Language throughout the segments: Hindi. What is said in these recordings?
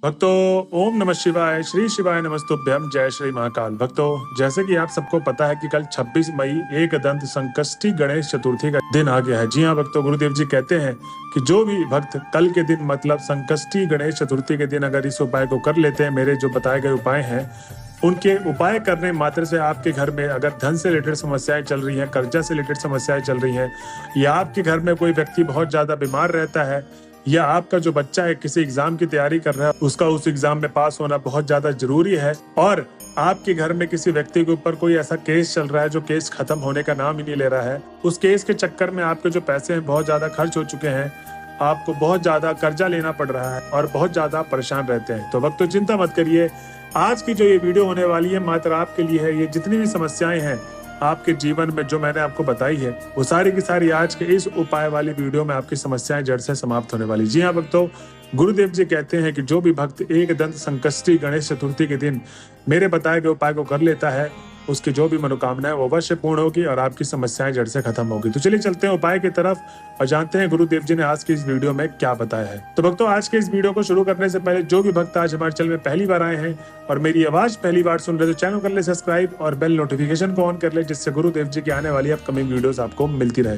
भक्तों, ओम नमः शिवाय, श्री शिवाय नमस्तुभ्यम, जय श्री महाकाल। भक्तों, जैसे कि आप सबको पता है कि कल 26 मई एकदंत संकष्टी गणेश चतुर्थी का दिन आ गया है। जी हाँ भक्तों, गुरुदेव जी कहते हैं कि जो भी भक्त कल के दिन मतलब संकष्टी गणेश चतुर्थी के दिन अगर इस उपाय को कर लेते हैं, मेरे जो बताए गए उपाय हैं, उनके उपाय करने मात्र से आपके घर में अगर धन से रिलेटेड समस्याएं चल रही हैं, कर्जा से रिलेटेड समस्याएं चल रही हैं, या आपके घर में कोई व्यक्ति बहुत ज्यादा बीमार रहता है, या आपका जो बच्चा है किसी एग्जाम की तैयारी कर रहा है, उसका उस एग्जाम में पास होना बहुत ज्यादा जरूरी है, और आपके घर में किसी व्यक्ति के ऊपर कोई ऐसा केस चल रहा है जो केस खत्म होने का नाम ही नहीं ले रहा है, उस केस के चक्कर में आपके जो पैसे हैं बहुत ज्यादा खर्च हो चुके हैं, आपको बहुत ज्यादा कर्जा लेना पड़ रहा है और बहुत ज्यादा परेशान रहते हैं, तो वक्त चिंता मत करिए। आज की जो ये वीडियो होने वाली है मात्र आपके लिए है। ये जितनी भी समस्याएं हैं आपके जीवन में जो मैंने आपको बताई है, वो सारी की सारी आज के इस उपाय वाली वीडियो में आपकी समस्याएं जड़ से समाप्त होने वाली। जी हाँ भक्तों, गुरुदेव जी कहते हैं कि जो भी भक्त एकदंत संकष्टी गणेश चतुर्थी के दिन मेरे बताए गए उपाय को कर लेता है, उसकी जो भी मनोकामना है वो अवश्य पूर्ण होगी और आपकी समस्याएं जड़ से खत्म होगी। तो चलिए चलते हैं उपाय की तरफ और जानते हैं गुरुदेव जी ने आज की इस वीडियो में क्या बताया है। तो भक्तों, आज के इस वीडियो को शुरू करने से पहले जो भी भक्त आज हमारे चैनल में पहली बार आए हैं और मेरी आवाज पहली बार सुन रहे तो चैनल कर ले सब्सक्राइब और बेल नोटिफिकेशन को ऑन कर ले, जिससे गुरुदेव जी की आने वाली अपकमिंग वीडियोस आपको मिलती रहे।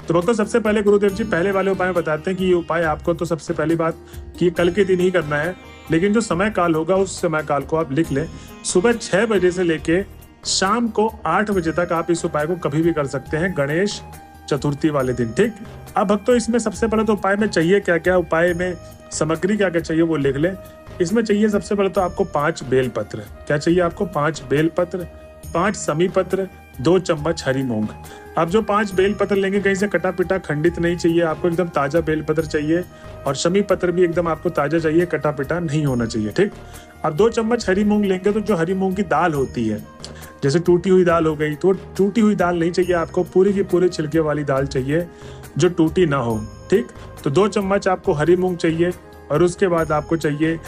तो भक्तों, सबसे पहले गुरुदेव जी पहले वाले उपाय बताते हैं कि ये उपाय आपको तो सबसे पहली बात कि कल के दिन ही करना है, लेकिन जो समय काल होगा उस समय काल को आप लिख लें। सुबह 6 बजे से लेके शाम को 8 बजे तक आप इस उपाय को कभी भी कर सकते हैं, गणेश चतुर्थी वाले दिन। ठीक, अब भक्तों इसमें सबसे पहले तो उपाय में चाहिए क्या क्या, उपाय में सामग्री क्या क्या चाहिए वो लिख लें। इसमें चाहिए सबसे पहले तो आपको 5 बेलपत्र। क्या चाहिए आपको? 5 बेलपत्र, 5 समी पत्र, 2 चम्मच हरी मूंग। अब जो 5 बेलपत्र लेंगे कहीं से कटा पिटा खंडित नहीं चाहिए, आपको एकदम ताजा बेलपत्र चाहिए, और शमी पत्र भी एकदम आपको ताजा चाहिए, कटा पिटा नहीं होना चाहिए। ठीक, अब 2 चम्मच हरी मूंग लेंगे तो जो हरी मूंग की दाल होती है, जैसे टूटी हुई दाल हो गई, तो टूटी हुई दाल नहीं चाहिए आपको, पूरी की पूरी छिलके वाली दाल चाहिए जो टूटी ना हो। ठीक, तो 2 चम्मच आपको हरी मूंग चाहिए और उसके बाद आपको चाहिए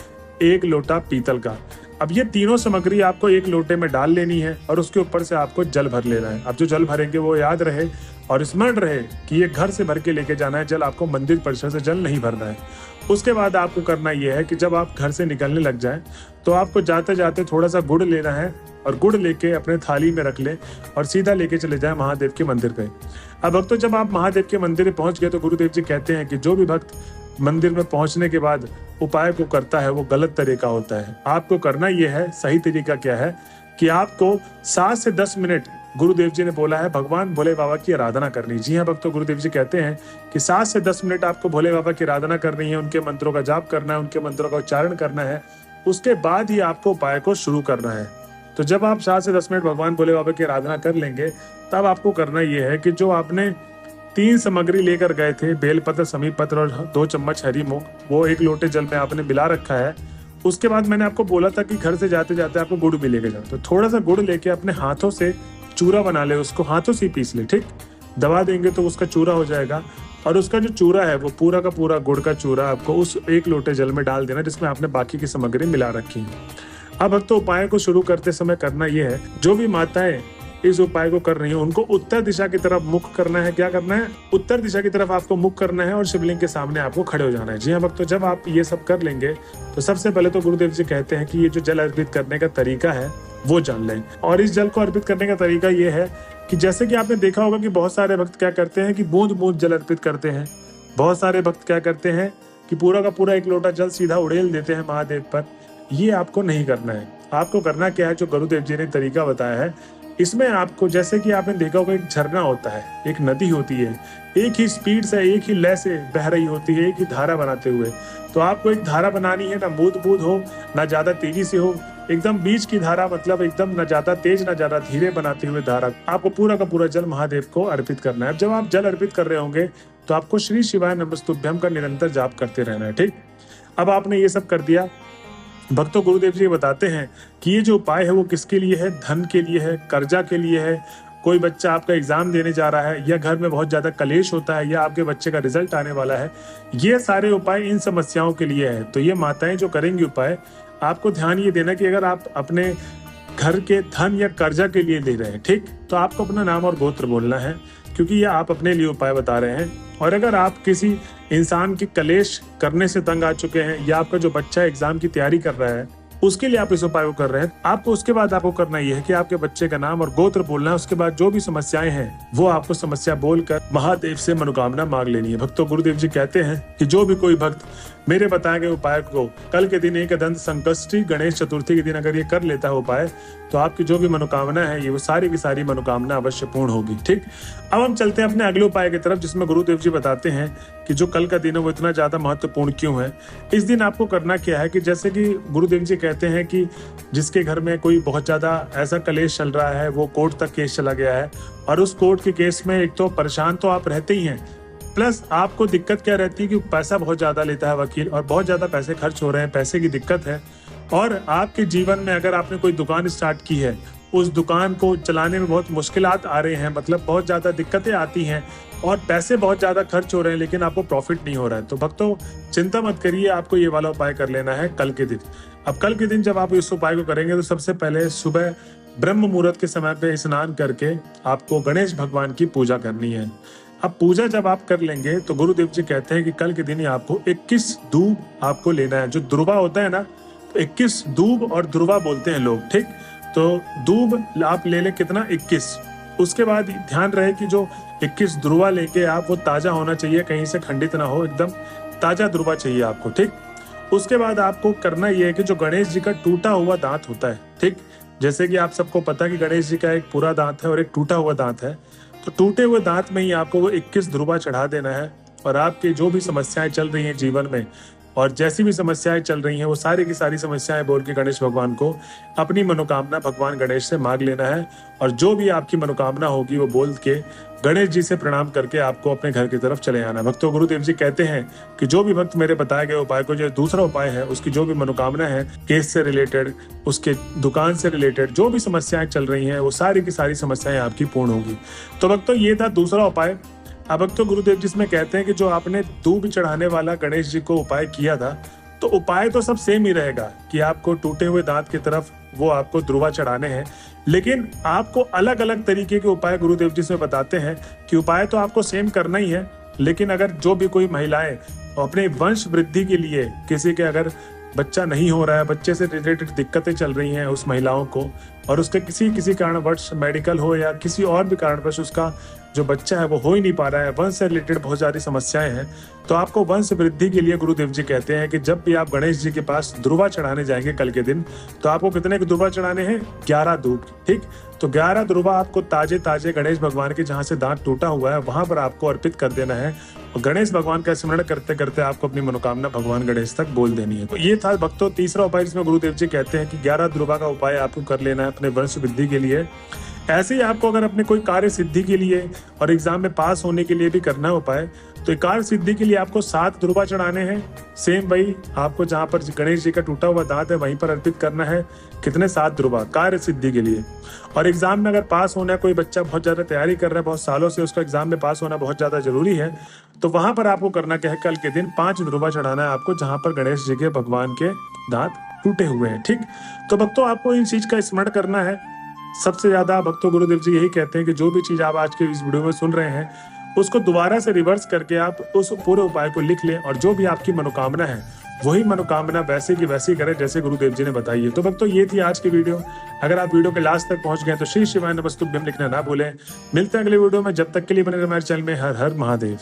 1 लोटा पीतल का। अब ये तीनों सामग्री आपको एक लोटे में डाल लेनी है और उसके ऊपर से आपको जल भर लेना है। अब जो जल भरेंगे वो याद रहे और स्मरण रहे कि ये घर से भर के लेके जाना है जल, आपको मंदिर परिसर से जल नहीं भरना है। उसके बाद आपको करना यह है कि जब आप घर से निकलने लग जाएं तो आपको जाते जाते थोड़ा सा गुड़ लेना है और गुड़ लेके अपने थाली में रख लें और सीधा लेके चले जाएं महादेव के मंदिर पे। अब भक्तों, जब आप महादेव के मंदिर में पहुंच गए तो गुरुदेव जी कहते हैं कि जो भी भक्त मंदिर में पहुंचने के बाद उपाय को करता है वो गलत तरीका होता है। आपको करना यह है, सही तरीका क्या है कि आपको 7 से 10 मिनट गुरुदेव जी ने बोला है भगवान भोले बाबा की आराधना करनी। जी हाँ भक्तों, गुरुदेव जी कहते हैं कि 7 से 10 मिनट आपको भोले बाबा की आराधना करनी है, उनके मंत्रों का जाप करना है, उनके मंत्रों का उच्चारण करना है, उसके बाद ही आपको उपाय को शुरू करना है। तो जब आप 7 से 10 मिनट भगवान भोले बाबा की आराधना कर लेंगे तब आपको करना यह है कि जो आपने 3 सामग्री लेकर गए थे, बेलपत्र, समी पत्र और 2 चम्मच हरी मूंग, वो 1 लोटे जल में आपने मिला रखा है। उसके बाद मैंने आपको बोला था कि घर से जाते जाते आपको गुड़ भी लेके जाओ, तो थोड़ा सा गुड़ लेके अपने हाथों से चूरा बना ले, उसको हाथों से पीस ले। ठीक, दबा देंगे तो उसका चूरा हो जाएगा और उसका जो चूरा है वो पूरा का पूरा गुड़ का चूरा आपको उस 1 लोटे जल में डाल देना जिसमें आपने बाकी की सामग्री मिला रखी है। अब तो उपाय को शुरू करते समय करना यह है, जो भी माताएं इस उपाय को कर रही हैं उनको उत्तर दिशा की तरफ मुख करना है। क्या करना है? उत्तर दिशा की तरफ आपको मुख करना है और शिवलिंग के सामने आपको खड़े हो जाना है। जी हाँ भक्तों, जब आप ये सब कर लेंगे तो सबसे पहले तो गुरुदेव जी कहते हैं कि ये जो जल अर्पित करने का तरीका है वो जान लें। और इस जल को अर्पित करने का तरीका ये है कि जैसे कि आपने देखा होगा कि बहुत सारे भक्त क्या करते हैं कि बूंद बूंद जल अर्पित करते हैं। बहुत सारे भक्त क्या करते हैं कि पूरा का पूरा 1 लोटा जल सीधा उड़ेल देते हैं महादेव पर। ये आपको नहीं करना है। आपको करना क्या है, जो गुरुदेव जी ने तरीका बताया है, इसमें आपको जैसे कि आपने देखा होगा एक झरना होता है, एक नदी होती है, एक ही स्पीड से एक ही लय से बह रही होती है, एक ही धारा बनाते हुए। तो आपको एक धारा बनानी है, ना बूंद बूंद हो ना ज्यादा तेजी से हो, एकदम बीच की धारा, मतलब एकदम ना ज्यादा तेज ना ज्यादा धीरे बनाते हुए धारा। आपको पूरा का पूरा जल महादेव को अर्पित करना है। जब आप जल अर्पित कर रहे होंगे तो आपको श्री शिवाय नमस्तुभ्यम का निरंतर जाप करते रहना है। ठीक, अब आपने ये सब कर दिया। भक्तों, गुरुदेव जी बताते हैं कि ये जो उपाय है वो किसके लिए है? धन के लिए है, कर्जा के लिए है, कोई बच्चा आपका एग्जाम देने जा रहा है, या घर में बहुत ज्यादा कलेश होता है, या आपके बच्चे का रिजल्ट आने वाला है। ये सारे उपाय इन समस्याओं के लिए है। तो ये माताएं जो करेंगी उपाय, आपको ध्यान ये देना कि अगर आप अपने घर के धन या कर्जा के लिए ले रहे हैं, ठीक, तो आपको अपना नाम और गोत्र बोलना है, क्योंकि ये आप अपने लिए उपाय बता रहे हैं। और अगर आप किसी इंसान की कलेश करने से तंग आ चुके हैं या आपका जो बच्चा एग्जाम की तैयारी कर रहा है उसके लिए आप इस उपाय को कर रहे हैं, आपको उसके बाद आपको करना यह है कि आपके बच्चे का नाम और गोत्र बोलना है। उसके बाद जो भी समस्याएं हैं वो आपको समस्या बोलकर महादेव से मनोकामना मांग लेनी है। भक्तों, गुरुदेव जी कहते हैं कि जो भी कोई भक्त मेरे बताए गए उपाय को कल के दिन एकदंत संकष्टी गणेश चतुर्थी के दिन अगर ये कर लेता है उपाय, तो आपकी जो भी मनोकामना है ये वो सारी की सारी मनोकामना अवश्य पूर्ण होगी। ठीक, अब हम चलते हैं अपने अगले उपाय की तरफ, जिसमें गुरुदेव जी बताते हैं कि जो कल का दिन है वो इतना ज्यादा महत्वपूर्ण क्यों है। इस दिन आपको करना क्या है कि जैसे कि गुरुदेव जी कहते हैं कि जिसके घर में कोई बहुत ज्यादा ऐसा कलेश चल रहा है, वो कोर्ट तक केस चला गया है, और उस कोर्ट के केस में एक तो परेशान तो आप रहते ही हैं, प्लस आपको दिक्कत क्या रहती है कि पैसा बहुत ज्यादा लेता है वकील, और बहुत ज्यादा पैसे खर्च हो रहे हैं, पैसे की दिक्कत है। और आपके जीवन में अगर आपने कोई दुकान स्टार्ट की है, उस दुकान को चलाने में बहुत मुश्किलात आ रहे हैं, मतलब बहुत ज्यादा दिक्कतें आती हैं और पैसे बहुत ज्यादा खर्च हो रहे हैं, लेकिन आपको प्रॉफिट नहीं हो रहा है, तो भक्तों चिंता मत करिए, आपको ये वाला उपाय कर लेना है कल के दिन। अब कल के दिन जब आप इस उपाय को करेंगे तो सबसे पहले सुबह ब्रह्म मुहूर्त के समय पे स्नान करके आपको गणेश भगवान की पूजा करनी है। अब पूजा जब आप कर लेंगे तो गुरुदेव जी कहते हैं कि कल के दिन ही आपको 21 दूब आपको लेना है। जो दुर्वा होता है ना, तो 21 दूब और दुर्वा बोलते हैं लोग। ठीक, तो दूब आप ले लें कितना, 21। उसके बाद ध्यान रहे कि जो 21 दुर्वा लेके आप, वो ताजा होना चाहिए, कहीं से खंडित ना हो, एकदम ताजा दुर्वा चाहिए आपको। ठीक, उसके बाद आपको करना यह है कि जो गणेश जी का टूटा हुआ दांत होता है, ठीक, जैसे कि आप सबको पता है कि गणेश जी का एक पूरा दांत है और एक टूटा हुआ दांत है, तो टूटे हुए दांत में ही आपको वो 21 ध्रुवा चढ़ा देना है। और आपकी जो भी समस्याएं चल रही हैं जीवन में, और जैसी भी समस्याएं चल रही हैं, वो सारी की सारी समस्याएं बोल के गणेश भगवान को अपनी मनोकामना भगवान गणेश से मांग लेना है। और जो भी आपकी मनोकामना होगी वो बोल के गणेश जी से प्रणाम करके आपको अपने घर की तरफ चले आना। भक्तों, गुरुदेव जी कहते हैं कि जो भी भक्त मेरे बताए गए उपाय को, जो दूसरा उपाय है, उसकी जो भी मनोकामना है, केस से रिलेटेड, उसके दुकान से रिलेटेड जो भी समस्याएं चल रही हैं, वो सारी की सारी समस्याएं आपकी पूर्ण होगी। तो भक्तों, ये था दूसरा उपाय। अब भक्तों, गुरुदेव जी इसमें कहते हैं कि जो आपने दूब चढ़ाने वाला गणेश जी को उपाय किया था, तो उपाय तो सब सेम ही रहेगा कि आपको टूटे हुए दांत की तरफ वो आपको ध्रुवा चढ़ाने हैं, लेकिन आपको अलग अलग तरीके के उपाय गुरुदेव जी से बताते हैं कि उपाय तो आपको सेम करना ही है। लेकिन अगर जो भी कोई महिलाएं अपने वंश वृद्धि के लिए, किसी के अगर बच्चा नहीं हो रहा है, बच्चे से रिलेटेड दिक्कतें चल रही हैं उस महिलाओं को, और उसके किसी कारणवश मेडिकल हो या किसी और भी कारणवश उसका जो बच्चा है वो हो ही नहीं पा रहा है, वंश से रिलेटेड बहुत सारी समस्याएं हैं, तो आपको वंश वृद्धि के लिए गुरुदेव जी कहते हैं कि जब भी आप गणेश जी के पास ध्रुवा चढ़ाने जाएंगे कल के दिन, तो आपको कितने के ध्रुवा चढ़ाने हैं, 11 दूब। ठीक, तो 11 ध्रुवा आपको ताजे ताजे गणेश भगवान के जहाँ से दांत टूटा हुआ है वहां पर आपको अर्पित कर देना है, और गणेश भगवान का स्मरण करते करते आपको अपनी मनोकामना भगवान गणेश तक बोल देनी है। तो ये था भक्तों तीसरा उपाय, जिसमें गुरुदेव जी कहते हैं कि 11 ध्रुवा का उपाय आपको कर लेना है अपने वंश वृद्धि के लिए। ऐसे ही आपको अगर अपने कोई कार्य सिद्धि के लिए और एग्जाम में पास होने के लिए भी करना है उपाय, तो कार्य सिद्धि के लिए आपको 7 ध्रुवा चढ़ाने हैं। सेम वही आपको जहां पर गणेश जी का टूटा हुआ दांत है वहीं पर अर्पित करना है। कितने, 7 ध्रुवा कार्य सिद्धि के लिए। और एग्जाम में अगर पास होना है, कोई बच्चा बहुत ज्यादा तैयारी कर रहा है बहुत सालों से, उसका एग्जाम में पास होना बहुत ज्यादा जरूरी है, तो वहां पर आपको करना क्या है, कल के दिन 5 ध्रुवा चढ़ाना है आपको, जहां पर गणेश जी के भगवान के दांत टूटे हुए हैं। ठीक, तो भक्तों आपको इन चीज का स्मरण करना है। सबसे ज्यादा भक्तों गुरुदेव जी यही कहते हैं कि जो भी चीज आप आज के इस वीडियो में सुन रहे हैं, उसको दोबारा से रिवर्स करके आप उस पूरे उपाय को लिख लें, और जो भी आपकी मनोकामना है वही मनोकामना वैसे की वैसी करें जैसे गुरुदेव जी ने बताई है। तो भक्तों, ये थी आज की वीडियो। अगर आप वीडियो के लास्ट तक पहुंच गए तो श्री शिवाय नमस्तुभ्यम लिखना ना भूलें। मिलते हैं अगले वीडियो में, जब तक के लिए बने रहिए हमारे चैनल में। हर हर महादेव।